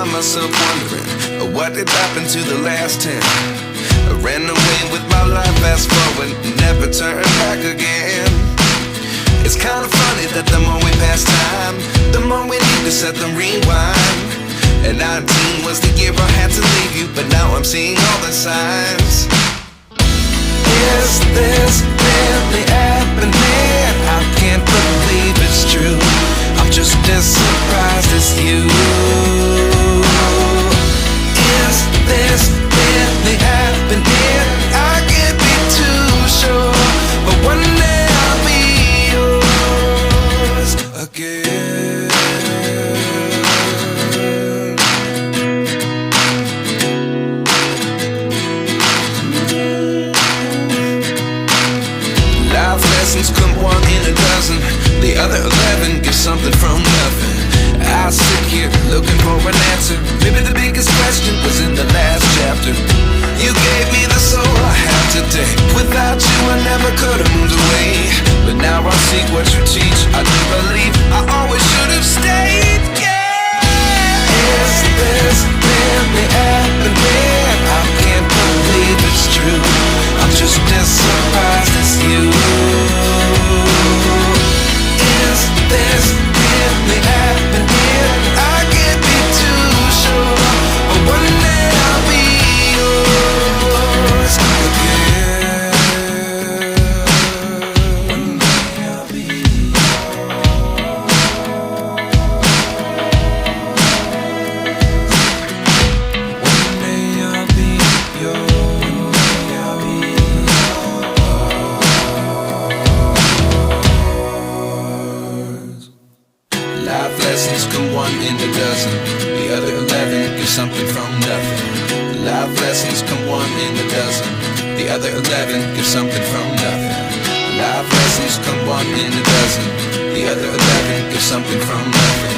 find myself wondering, what did happen to the last 10? I ran away with my life, fast forward, never turn back again. It's kinda funny that the more we pass time, the more we need to set the rewind. And 19 was the year I had to leave you, but now I'm seeing all the signs. Is this really happening? I can't believe it's true. I'm just as surprised as you. Is this really happening? I can't be too sure, but one day I'll be yours again. Life lessons come one in a dozen, the other 11 give something from nothing. I sit here looking for an answer. Maybe the biggest question was in the last chapter. You gave me the soul I have today. Without you I never could have moved away, but now I see what you teach. I do believe I always should have stayed. Yeah. Is this really happening? I can't believe it's true. I'm just as surprised as you. Is this really happening? I can't be too sure, but one day I'll be yours again. One day I'll be yours. One day I'll be yours. I'll be yours. Life lessons come one in a dozen, the other 11 give something from nothing. Life lessons come one in a dozen, the other 11 give something from nothing. Life lessons come one in a dozen, the other 11 give something from nothing.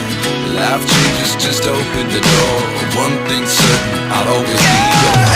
Life changes just open the door. One thing's certain, I'll always be yours.